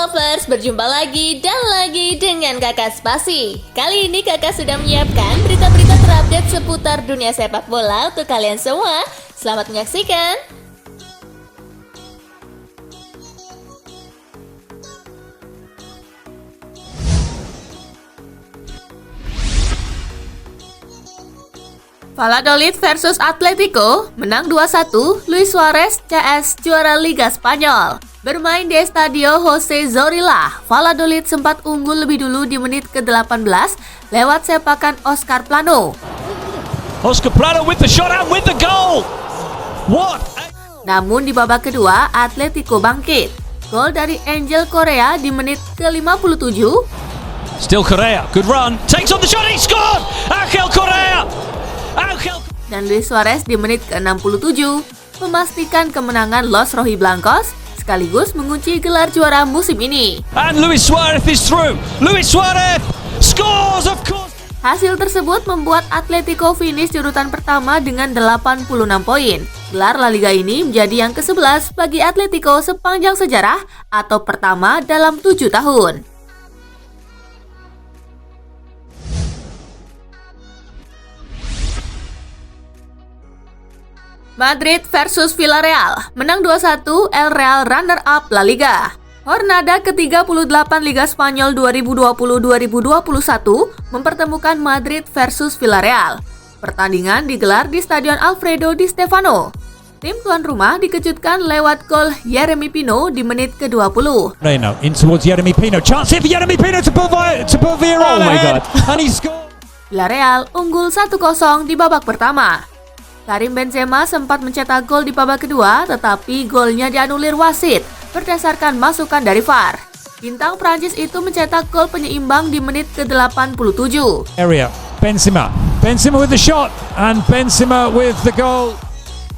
Lovers, berjumpa lagi dan lagi dengan Kakak Spasi. Kali ini Kakak sudah menyiapkan berita-berita terupdate seputar dunia sepak bola untuk kalian semua. Selamat menyaksikan. Valladolid versus Atletico menang 2-1, Luis Suarez CS juara Liga Spanyol. Bermain di Estadio José Zorrilla, Valladolid sempat unggul lebih dulu di menit ke-18 lewat sepakan Oscar Plano. Oscar Plano with the shot and with the goal. What? Namun di babak kedua, Atletico bangkit. Gol dari Angel Correa di menit ke-57. Still Correa, good run, takes on the shot, he scored! Angel Correa! Dan Luis Suarez di menit ke-67 memastikan kemenangan Los Rojiblancos sekaligus mengunci gelar juara musim ini. And Luis Suarez is through. Luis Suarez scores, of course. Hasil tersebut membuat Atletico finish di urutan pertama dengan 86 poin. Gelar La Liga ini menjadi yang ke-11 bagi Atletico sepanjang sejarah atau pertama dalam 7 tahun. Madrid versus Villarreal, menang 2-1, El Real runner-up La Liga. Jornada ke-38 Liga Spanyol 2020-2021 mempertemukan Madrid versus Villarreal. Pertandingan digelar di Stadion Alfredo Di Stéfano. Tim tuan rumah dikejutkan lewat gol Yeremy Pino di menit ke-20. Moreno in towards Yeremy Pino, chance here for Yeremy Pino to put Villarreal ahead. And he scored. Villarreal unggul 1-0 di babak pertama. Karim Benzema sempat mencetak gol di babak kedua, tetapi golnya dianulir wasit berdasarkan masukan dari VAR. Bintang Prancis itu mencetak gol penyeimbang di menit ke-87. Area, Benzema with the shot and Benzema with the goal.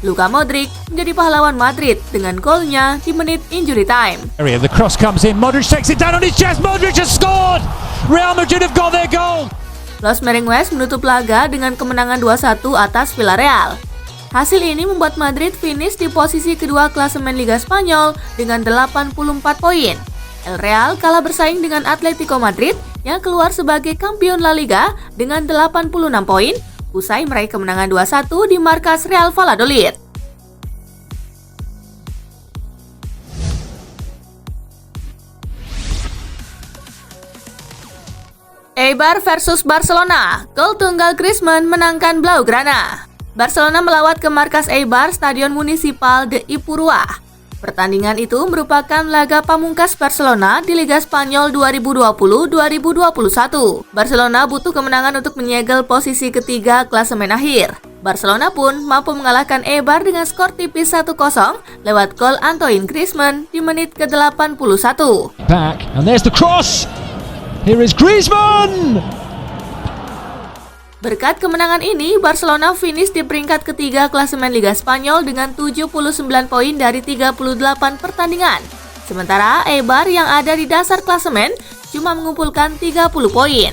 Luka Modric menjadi pahlawan Madrid dengan golnya di menit injury time. Area, the cross comes in, Modric takes it down on his chest, Modric has scored! Real Madrid have got their goal! Los Merengues menutup laga dengan kemenangan 2-1 atas Villarreal. Hasil ini membuat Madrid finish di posisi kedua klasemen Liga Spanyol dengan 84 poin. El Real kalah bersaing dengan Atletico Madrid yang keluar sebagai kampion La Liga dengan 86 poin usai meraih kemenangan 2-1 di markas Real Valladolid. Eibar versus Barcelona, gol tunggal Griezmann menangkan Blaugrana. Barcelona melawat ke markas Eibar Stadion Municipal de Ipurua. Pertandingan itu merupakan laga pamungkas Barcelona di Liga Spanyol 2020-2021. Barcelona butuh kemenangan untuk menyegel posisi ketiga klasemen akhir. Barcelona pun mampu mengalahkan Eibar dengan skor tipis 1-0 lewat gol Antoine Griezmann di menit ke-81. Back, and there's the cross! Here is Griezmann! Berkat kemenangan ini, Barcelona finish di peringkat ketiga klasemen Liga Spanyol dengan 79 poin dari 38 pertandingan. Sementara Eibar yang ada di dasar klasemen cuma mengumpulkan 30 poin.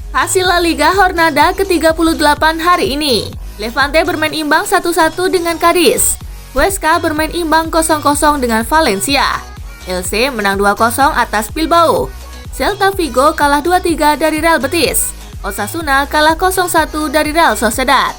Hasil La Liga Jornada ke-38 hari ini. Levante bermain imbang 1-1 dengan Cadiz. Huesca bermain imbang 0-0 dengan Valencia. Elche menang 2-0 atas Bilbao. Celta Vigo kalah 2-3 dari Real Betis. Osasuna kalah 0-1 dari Real Sociedad.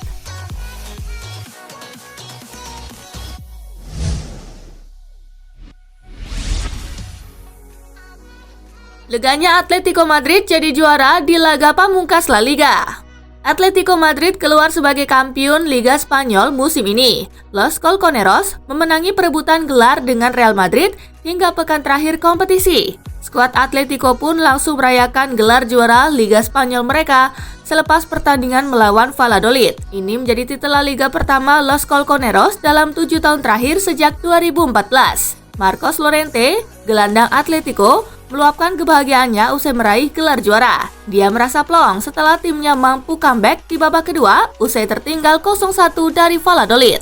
Leganya Atletico Madrid jadi juara di laga pamungkas La Liga. Atletico Madrid keluar sebagai kampiun Liga Spanyol musim ini. Los Colchoneros memenangi perebutan gelar dengan Real Madrid hingga pekan terakhir kompetisi. Skuad Atletico pun langsung merayakan gelar juara Liga Spanyol mereka selepas pertandingan melawan Valladolid. Ini menjadi titel La Liga pertama Los Colchoneros dalam 7 tahun terakhir sejak 2014. Marcos Llorente, gelandang Atletico, meluapkan kebahagiaannya usai meraih gelar juara. Dia merasa plong setelah timnya mampu comeback di babak kedua usai tertinggal 0-1 dari Valladolid.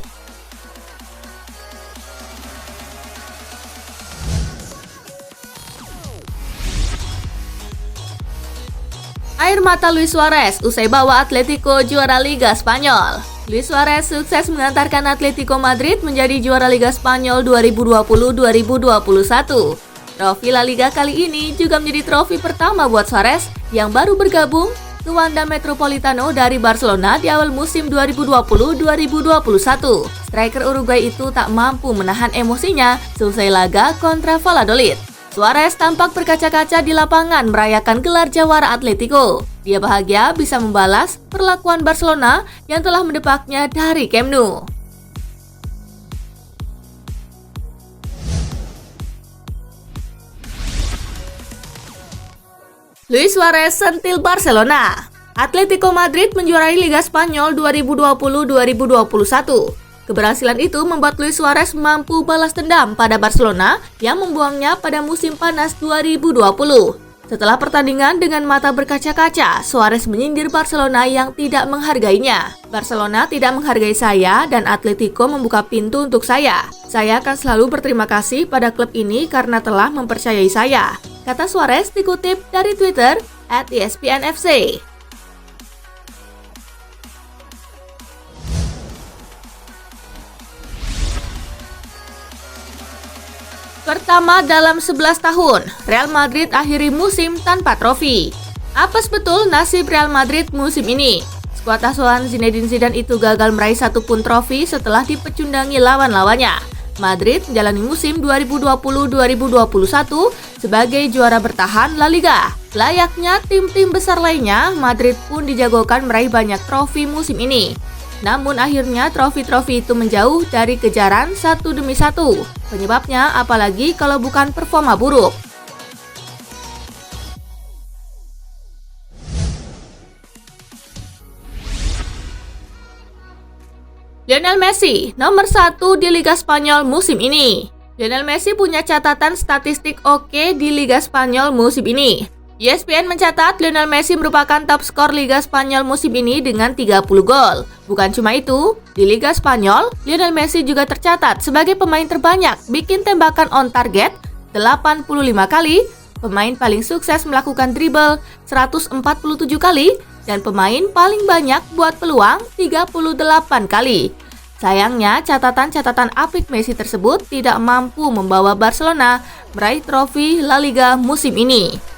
Air mata Luis Suarez usai bawa Atletico juara Liga Spanyol. Luis Suarez sukses mengantarkan Atletico Madrid menjadi juara Liga Spanyol 2020-2021. Trofi La Liga kali ini juga menjadi trofi pertama buat Suarez yang baru bergabung ke Wanda Metropolitano dari Barcelona di awal musim 2020-2021. Striker Uruguay itu tak mampu menahan emosinya selesai laga kontra Valladolid. Suarez tampak berkaca-kaca di lapangan merayakan gelar jawara Atletico. Dia bahagia bisa membalas perlakuan Barcelona yang telah mendepaknya dari Camp Nou. Luis Suarez sentil Barcelona. Atletico Madrid menjuarai Liga Spanyol 2020-2021. Keberhasilan itu membuat Luis Suarez mampu balas dendam pada Barcelona yang membuangnya pada musim panas 2020. Setelah pertandingan dengan mata berkaca-kaca, Suarez menyindir Barcelona yang tidak menghargainya. Barcelona tidak menghargai saya dan Atletico membuka pintu untuk saya. Saya akan selalu berterima kasih pada klub ini karena telah mempercayai saya, kata Suarez dikutip dari Twitter @ESPNFC. Pertama dalam 11 tahun, Real Madrid akhiri musim tanpa trofi. Apes betul nasib Real Madrid musim ini. Skuad asuhan Zinedine Zidane itu gagal meraih satupun trofi setelah dipecundangi lawan-lawannya. Madrid menjalani musim 2020-2021 sebagai juara bertahan La Liga. Layaknya tim-tim besar lainnya, Madrid pun dijagokan meraih banyak trofi musim ini. Namun akhirnya trofi-trofi itu menjauh dari kejaran satu demi satu. Penyebabnya apalagi kalau bukan performa buruk. Lionel Messi, nomor 1 di Liga Spanyol musim ini. Lionel Messi punya catatan statistik oke di Liga Spanyol musim ini. ESPN mencatat Lionel Messi merupakan top skor Liga Spanyol musim ini dengan 30 gol. Bukan cuma itu, di Liga Spanyol, Lionel Messi juga tercatat sebagai pemain terbanyak bikin tembakan on target 85 kali, pemain paling sukses melakukan dribble 147 kali, dan pemain paling banyak buat peluang 38 kali. Sayangnya, catatan-catatan apik Messi tersebut tidak mampu membawa Barcelona meraih trofi La Liga musim ini.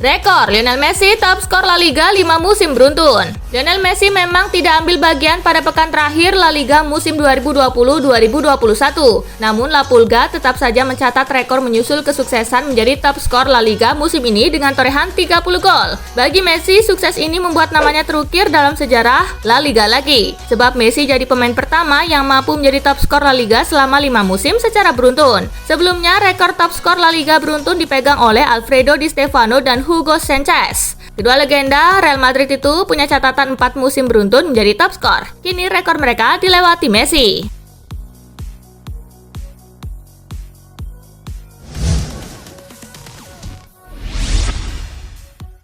Rekor Lionel Messi top skor La Liga 5 musim beruntun. Lionel Messi memang tidak ambil bagian pada pekan terakhir La Liga musim 2020-2021. Namun La Pulga tetap saja mencatat rekor menyusul kesuksesan menjadi top skor La Liga musim ini dengan torehan 30 gol. Bagi Messi, sukses ini membuat namanya terukir dalam sejarah La Liga lagi. Sebab Messi jadi pemain pertama yang mampu menjadi top skor La Liga selama 5 musim secara beruntun. Sebelumnya, rekor top skor La Liga beruntun dipegang oleh Alfredo Di Stefano dan Hugo Sanchez. Kedua legenda Real Madrid itu punya catatan 4 musim beruntun menjadi top skor. Kini rekor mereka dilewati Messi.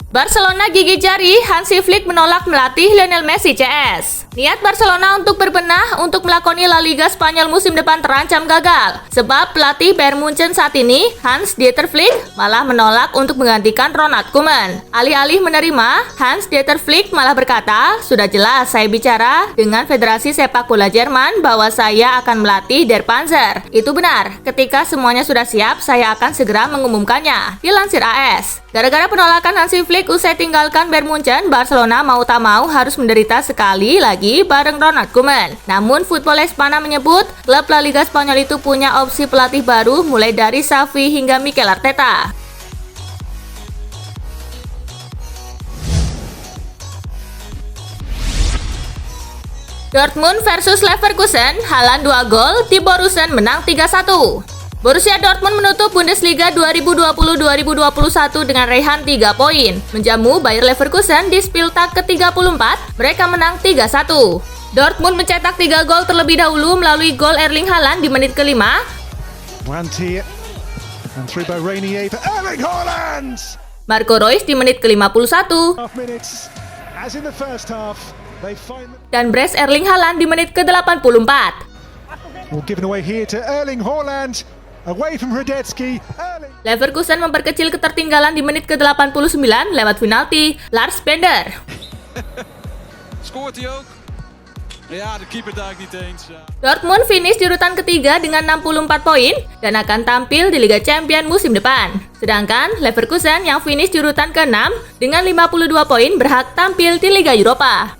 Barcelona gigit jari, Hansi Flick menolak melatih Lionel Messi CS. Niat Barcelona untuk berbenah untuk melakoni La Liga Spanyol musim depan terancam gagal. Sebab pelatih Bayern Munchen saat ini, Hans-Dieter Flick, malah menolak untuk menggantikan Ronald Koeman. Alih-alih menerima, Hans-Dieter Flick malah berkata, "Sudah jelas saya bicara dengan Federasi Sepak Bola Jerman bahwa saya akan melatih Der Panzer. Itu benar, ketika semuanya sudah siap, saya akan segera mengumumkannya," dilansir AS. Gara-gara penolakan Hansi Flick usai tinggalkan Bayern Munchen, Barcelona mau tak mau harus menderita sekali lagi bareng Ronald Koeman. Namun Football Espana menyebut klub La Liga Spanyol itu punya opsi pelatih baru mulai dari Xavi hingga Mikel Arteta. Dortmund versus Leverkusen, Haaland 2 gol, Borussen menang 3-1. Borussia Dortmund menutup Bundesliga 2020-2021 dengan raihan 3 poin. Menjamu Bayer Leverkusen di Spieltag ke-34, mereka menang 3-1. Dortmund mencetak 3 gol terlebih dahulu melalui gol Erling Haaland di menit ke-5. Marco Reus di menit ke-51. Dan brace Erling Haaland di menit ke-84. Away from Hradecky. Early. Leverkusen memperkecil ketertinggalan di menit ke-89 lewat penalti Lars Bender. Scoort hij ook? Ja, de keeper duikt niet eens. Ja. Dortmund finish di urutan ketiga dengan 64 poin dan akan tampil di Liga Champions musim depan. Sedangkan Leverkusen yang finish di urutan ke-6 dengan 52 poin berhak tampil di Liga Eropa.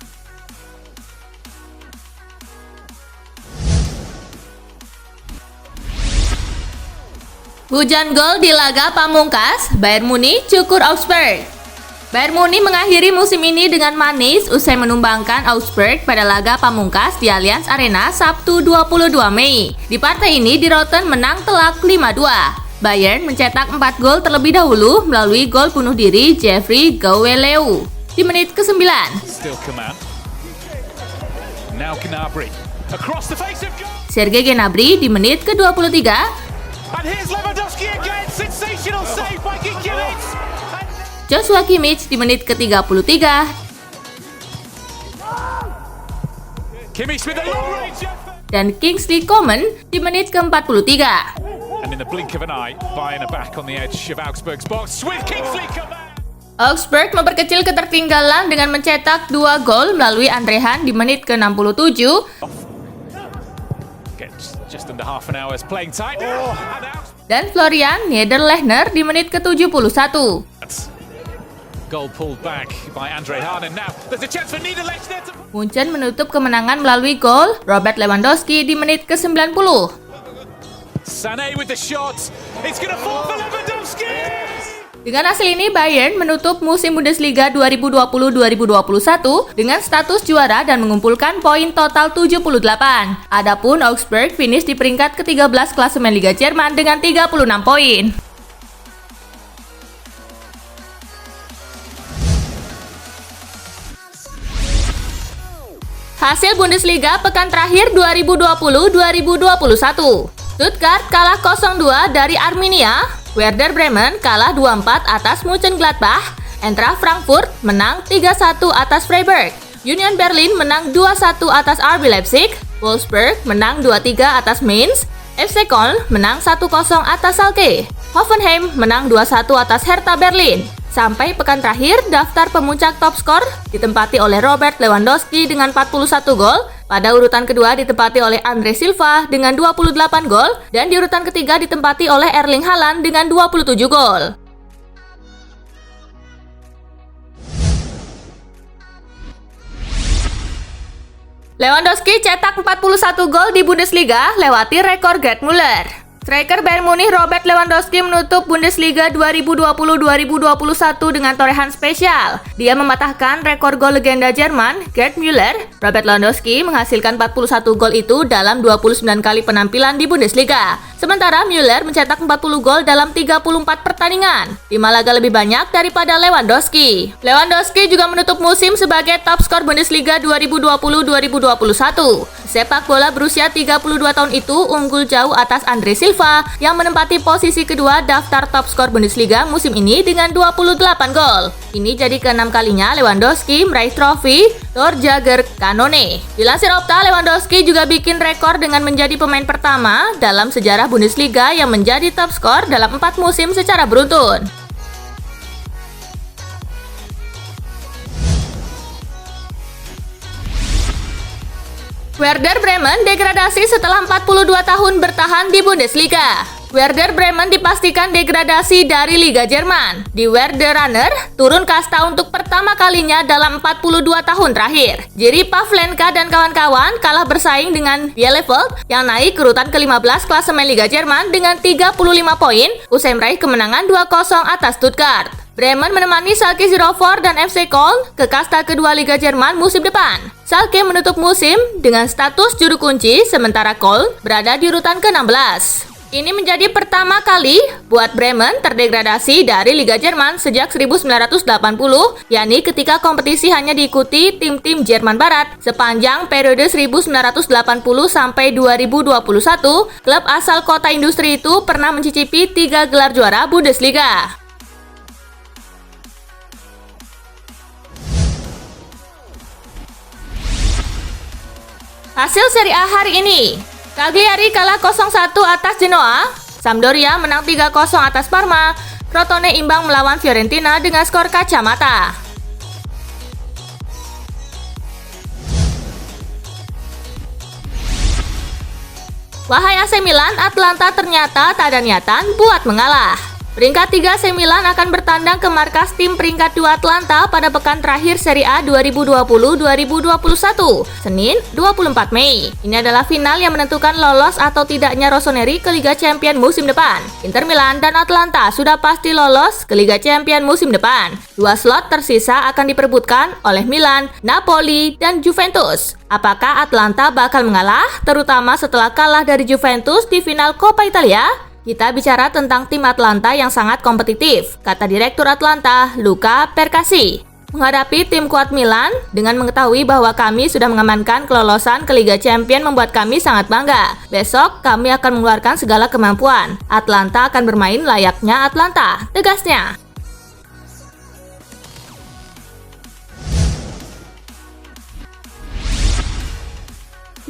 Hujan gol di laga pamungkas, Bayern Munich cukur Augsburg. Bayern Munich mengakhiri musim ini dengan manis usai menumbangkan Augsburg pada laga pamungkas di Allianz Arena Sabtu 22 Mei. Di partai ini, Die Roten menang telak 5-2. Bayern mencetak 4 gol terlebih dahulu melalui gol bunuh diri Jeffrey Gaueleu di menit ke-9. Still Coman. Now Gnabry. Across the face of goal. Serge Gnabry di menit ke-23. And here's Lewandowski again. Sensational save by Gikiewicz. Joshua Kimmich di menit ke-33. Kimmich with a long range effort. Dan Kingsley Coman di menit ke-43. And in the blink of an eye, Bayern are back on the edge of Augsburg's box with Kingsley Coman. Augsburg memperkecil ketertinggalan dengan mencetak 2 gol melalui Andre Han di menit ke-67. Gets just under half an hour's playing time. And Dan Florian Niederlechner di menit ke-71. goal pulled back by Andre Hahn, and now there's a chance for Niederlechner to... Munchen menutup kemenangan melalui gol Robert Lewandowski di menit ke-90. Sané with the shot. It's going to fall for Lewandowski. Dengan hasil ini, Bayern menutup musim Bundesliga 2020-2021 dengan status juara dan mengumpulkan poin total 78. Adapun Augsburg finish di peringkat ke-13 klasemen Liga Jerman dengan 36 poin. Hasil Bundesliga pekan terakhir 2020-2021. Stuttgart kalah 0-2 dari Arminia, Werder Bremen kalah 2-4 atas Mönchengladbach, Eintracht Frankfurt menang 3-1 atas Freiburg, Union Berlin menang 2-1 atas RB Leipzig, Wolfsburg menang 2-3 atas Mainz, FC Köln menang 1-0 atas Schalke, Hoffenheim menang 2-1 atas Hertha Berlin. Sampai pekan terakhir, daftar pemuncak top skor ditempati oleh Robert Lewandowski dengan 41 gol, pada urutan kedua ditempati oleh Andre Silva dengan 28 gol, dan di urutan ketiga ditempati oleh Erling Haaland dengan 27 gol. Lewandowski cetak 41 gol di Bundesliga lewati rekor Gerd Müller. Striker Bayern Munich Robert Lewandowski menutup Bundesliga 2020-2021 dengan torehan spesial. Dia mematahkan rekor gol legenda Jerman, Gerd Müller. Robert Lewandowski menghasilkan 41 gol itu dalam 29 kali penampilan di Bundesliga. Sementara Müller mencetak 40 gol dalam 34 pertandingan. 5 laga lebih banyak daripada Lewandowski. Lewandowski juga menutup musim sebagai top skor Bundesliga 2020-2021. Sepak bola berusia 32 tahun itu unggul jauh atas Andre Silva yang menempati posisi kedua daftar top skor Bundesliga musim ini dengan 28 gol. Ini jadi ke-6 kalinya Lewandowski meraih trofi Torjäger Kanone. Dilansir Opta, Lewandowski juga bikin rekor dengan menjadi pemain pertama dalam sejarah Bundesliga yang menjadi top skor dalam 4 musim secara beruntun. Werder Bremen degradasi setelah 42 tahun bertahan di Bundesliga. Werder Bremen dipastikan degradasi dari Liga Jerman. Di Werder Runner turun kasta untuk pertama kalinya dalam 42 tahun terakhir. Jiří Pavlenka dan kawan-kawan kalah bersaing dengan Bielefeld yang naik ke urutan ke-15 klasemen Liga Jerman dengan 35 poin usai meraih kemenangan 2-0 atas Stuttgart. Bremen menemani Schalke 04 dan FC Köln ke kasta kedua Liga Jerman musim depan. Schalke menutup musim dengan status juru kunci, sementara Köln berada di urutan ke-16. Ini menjadi pertama kali buat Bremen terdegradasi dari Liga Jerman sejak 1980, yakni ketika kompetisi hanya diikuti tim-tim Jerman Barat. Sepanjang periode 1980 sampai 2021, klub asal kota industri itu pernah mencicipi 3 gelar juara Bundesliga. Hasil Serie A hari ini, Cagliari kalah 0-1 atas Genoa, Sampdoria menang 3-0 atas Parma. Crotone imbang melawan Fiorentina dengan skor kacamata. Wahai AC Milan, Atalanta ternyata tak ada niatan buat mengalah. Peringkat 3 AC Milan akan bertandang ke markas tim peringkat 2 Atalanta pada pekan terakhir Serie A 2020-2021, Senin 24 Mei. Ini adalah final yang menentukan lolos atau tidaknya Rossoneri ke Liga Champions musim depan. Inter Milan dan Atalanta sudah pasti lolos ke Liga Champions musim depan. 2 slot tersisa akan diperebutkan oleh Milan, Napoli, dan Juventus. Apakah Atalanta bakal mengalah, terutama setelah kalah dari Juventus di final Coppa Italia? Kita bicara tentang tim Atalanta yang sangat kompetitif, kata Direktur Atalanta, Luca Percassi. Menghadapi tim kuat Milan, dengan mengetahui bahwa kami sudah mengamankan kelolosan ke Liga Champions membuat kami sangat bangga. Besok, kami akan mengeluarkan segala kemampuan. Atalanta akan bermain layaknya Atalanta, tegasnya.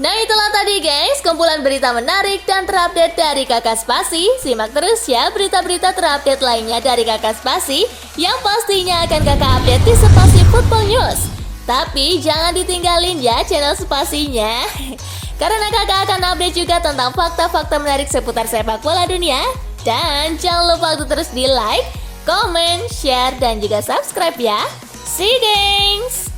Nah itulah tadi guys, kumpulan berita menarik dan terupdate dari Kakak Spasi. Simak terus ya berita-berita terupdate lainnya dari Kakak Spasi yang pastinya akan Kakak update di Spasi Football News. Tapi jangan ditinggalin ya channel Spasinya, karena Kakak akan update juga tentang fakta-fakta menarik seputar sepak bola dunia. Dan jangan lupa untuk terus di like, comment, share, dan juga subscribe ya. See you guys!